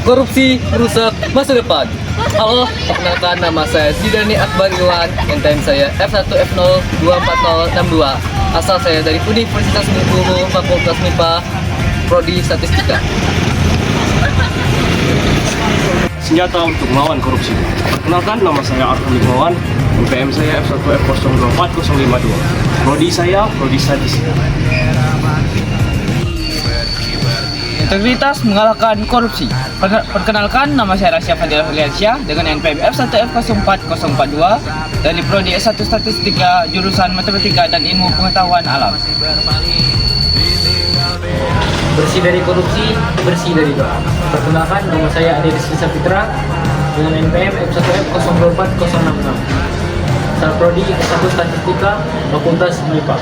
Korupsi merusak masa depan. Halo, perkenalkan nama saya Zidani Akbar Iwan, NPM saya F1F024062. Asal saya dari Universitas Bengkulu, Fakultas MIPA, Prodi Statistika. Senjata untuk melawan korupsi. Perkenalkan, nama saya Arkan Limawan, NPM saya F1F024052. Prodi saya Prodi Statistika. Integritas mengalahkan korupsi. Perkenalkan, nama saya Rasya Fadilah Huliansyah dengan NPM F1F04042 dari Prodi S1 Statistika, jurusan Matematika dan Ilmu Pengetahuan Alam. Bersih dari korupsi, bersih dari doa. Perkenalkan, nama saya Ade Rizky Sapitra dengan NPM F1F024066. Asal Prodi S1 Statistika, Fakultas MIPA.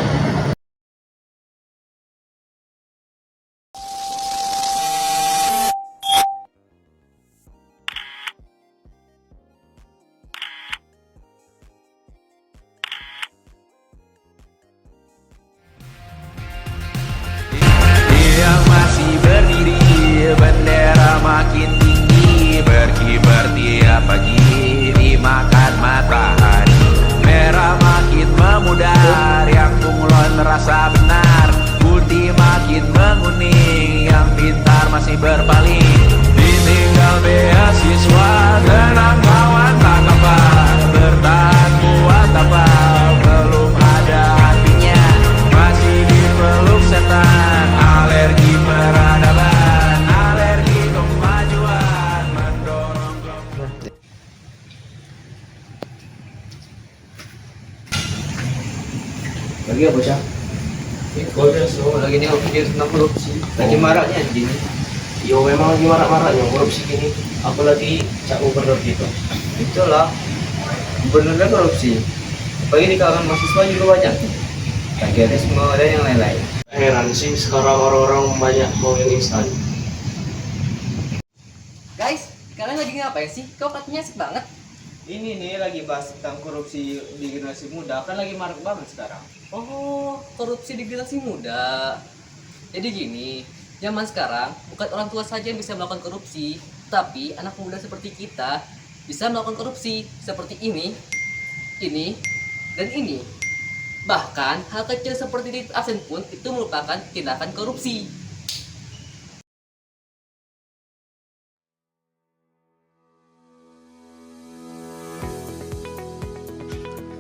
Yang masih berdiri, bendera makin tinggi, berkibar tiap pagi, dimakan matahari. Merah makin memudar, yang bunglon terasa benar. Putih makin menguning, yang pintar masih berpaling. Ditinggal beasiswa, tenang kawan tak kabar. Bertahan kuat apa, belum ada artinya. Masih dipeluk setan, alergi peradaban, alergi kemajuan, mendorong Lagi apa, Cak? Gue lagi nengok video tentang korupsi. Lagi maraknya anjing. Yo memang lagi marak-maraknya korupsi gini. Apalagi Cak Gubernur gitu. Itulah, gubernurnya korupsi. Apalagi di kalangan mahasiswa juga banyak. Plagiarisme dan yang lain-lain. Heran sih sekarang orang-orang banyak mau yang instan. Guys, kalian lagi ngapain sih? Kok katanya asik banget? Ini nih lagi bahas tentang korupsi di generasi muda, kan lagi marak banget sekarang. Oh, korupsi di generasi muda. Jadi gini, zaman sekarang bukan orang tua saja yang bisa melakukan korupsi, tapi anak muda seperti kita bisa melakukan korupsi seperti ini, dan ini. Bahkan hal kecil seperti titip absen pun itu merupakan tindakan korupsi.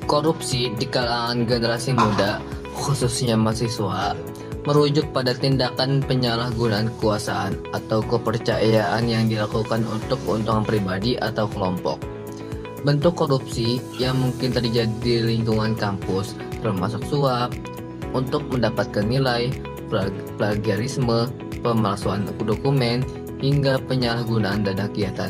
Korupsi di kalangan generasi muda, khususnya mahasiswa, merujuk pada tindakan penyalahgunaan kekuasaan atau kepercayaan yang dilakukan untuk keuntungan pribadi atau kelompok. Bentuk korupsi yang mungkin terjadi di lingkungan kampus termasuk suap untuk mendapatkan nilai, plagiarisme, pemalsuan dokumen, hingga penyalahgunaan dana kegiatan.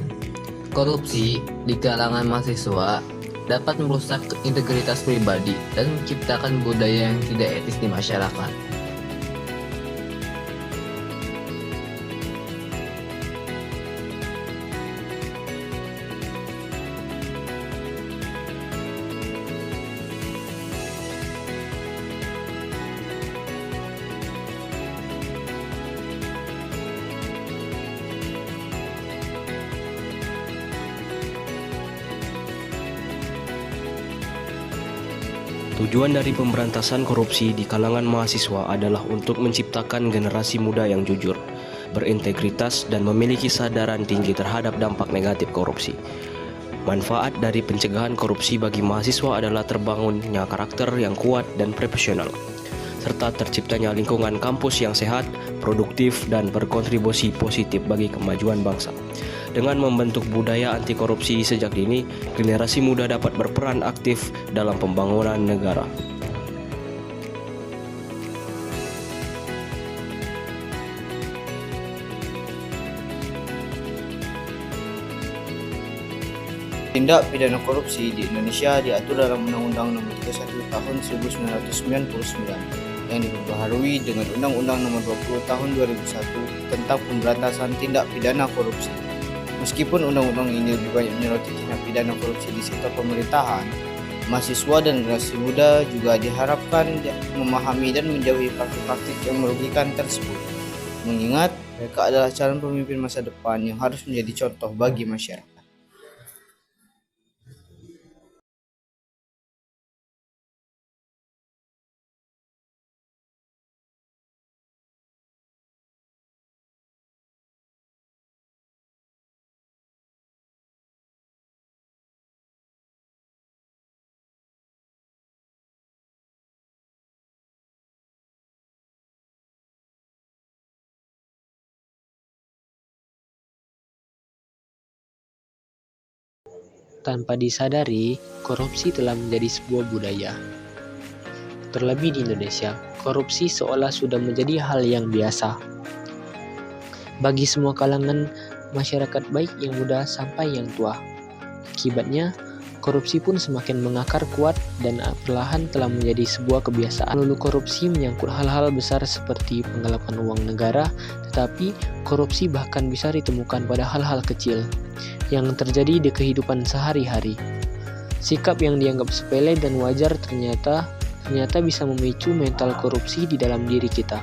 Korupsi di kalangan mahasiswa dapat merusak integritas pribadi dan menciptakan budaya yang tidak etis di masyarakat. Tujuan dari pemberantasan korupsi di kalangan mahasiswa adalah untuk menciptakan generasi muda yang jujur, berintegritas, dan memiliki kesadaran tinggi terhadap dampak negatif korupsi. Manfaat dari pencegahan korupsi bagi mahasiswa adalah terbangunnya karakter yang kuat dan profesional, serta terciptanya lingkungan kampus yang sehat, produktif, dan berkontribusi positif bagi kemajuan bangsa. Dengan membentuk budaya anti korupsi sejak dini, generasi muda dapat berperan aktif dalam pembangunan negara. Tindak pidana korupsi di Indonesia diatur dalam Undang-Undang Nomor 31 Tahun 1999 yang diperbaharui dengan Undang-Undang Nomor 20 Tahun 2001 tentang pemberantasan tindak pidana korupsi. Meskipun undang-undang ini lebih banyak menyoroti tindak pidana korupsi di sektor pemerintahan, mahasiswa dan generasi muda juga diharapkan memahami dan menjauhi praktik-praktik yang merugikan tersebut. Mengingat Mereka adalah calon pemimpin masa depan yang harus menjadi contoh bagi masyarakat. Tanpa disadari, korupsi telah menjadi sebuah budaya. Terlebih di Indonesia, korupsi seolah sudah menjadi hal yang biasa. Bagi semua kalangan masyarakat baik yang muda sampai yang tua. Akibatnya, korupsi pun semakin mengakar kuat dan perlahan telah menjadi sebuah kebiasaan. Lalu korupsi menyangkut hal-hal besar seperti penggelapan uang negara, tetapi korupsi bahkan bisa ditemukan pada hal-hal kecil yang terjadi di kehidupan sehari-hari. Sikap yang dianggap sepele dan wajar ternyata bisa memicu mental korupsi di dalam diri kita.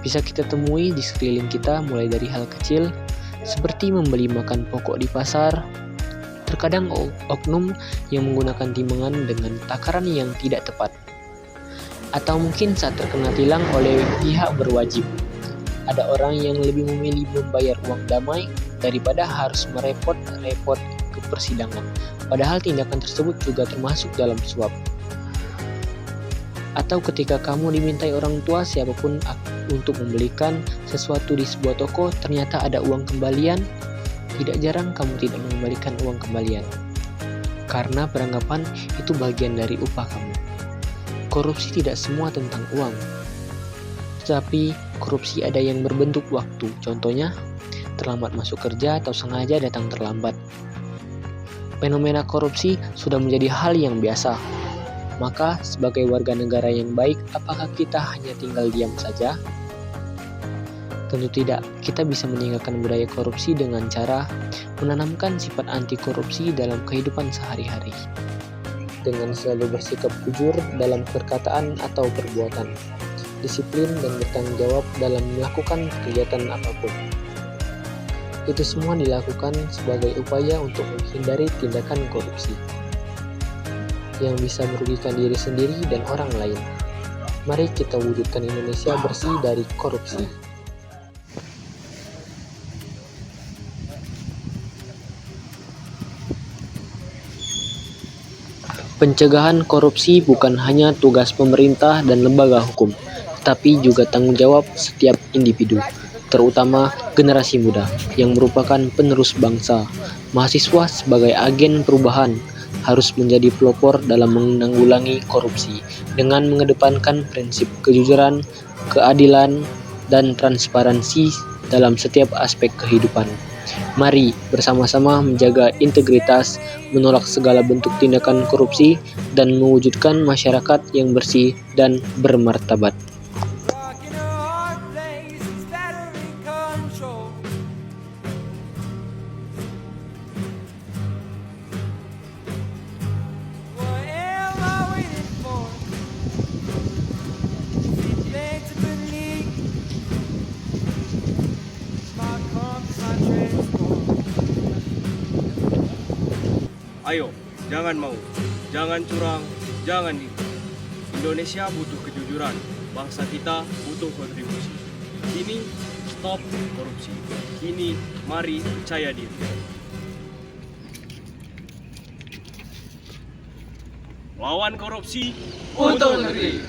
Bisa kita temui di sekeliling kita mulai dari hal kecil seperti membeli makan pokok di pasar. Terkadang oknum yang menggunakan timbangan dengan takaran yang tidak tepat. Atau mungkin saat terkena tilang oleh pihak berwajib. Ada orang yang lebih memilih membayar uang damai daripada harus merepot-repot ke persidangan. Padahal tindakan tersebut juga termasuk dalam suap. Atau ketika kamu dimintai orang tua siapapun untuk membelikan sesuatu di sebuah toko, ternyata ada uang kembalian. Tidak jarang kamu tidak mengembalikan uang kembalian karena beranggapan itu bagian dari upah kamu. Korupsi tidak semua tentang uang, tetapi korupsi ada yang berbentuk waktu. Contohnya, terlambat masuk kerja atau sengaja datang terlambat. Fenomena korupsi sudah menjadi hal yang biasa. Maka, sebagai warga negara yang baik, apakah kita hanya tinggal diam saja? Tentu tidak, kita bisa meninggalkan budaya korupsi dengan cara menanamkan sifat anti korupsi dalam kehidupan sehari-hari. Dengan selalu bersikap jujur dalam perkataan atau perbuatan, disiplin dan bertanggung jawab dalam melakukan kegiatan apapun. Itu semua dilakukan sebagai upaya untuk menghindari tindakan korupsi yang bisa merugikan diri sendiri dan orang lain. Mari kita wujudkan Indonesia bersih dari korupsi. Pencegahan korupsi bukan hanya tugas pemerintah dan lembaga hukum, tetapi juga tanggung jawab setiap individu, terutama generasi muda yang merupakan penerus bangsa. Mahasiswa sebagai agen perubahan harus menjadi pelopor dalam menanggulangi korupsi dengan mengedepankan prinsip kejujuran, keadilan, dan transparansi dalam setiap aspek kehidupan. Mari bersama-sama menjaga integritas, menolak segala bentuk tindakan korupsi, dan mewujudkan masyarakat yang bersih dan bermartabat. Ayo, jangan mau, jangan curang, jangan nipu. Indonesia butuh kejujuran, bangsa kita butuh kontribusi. Kini, stop korupsi. Kini, mari percaya diri. Lawan korupsi Untuk negeri.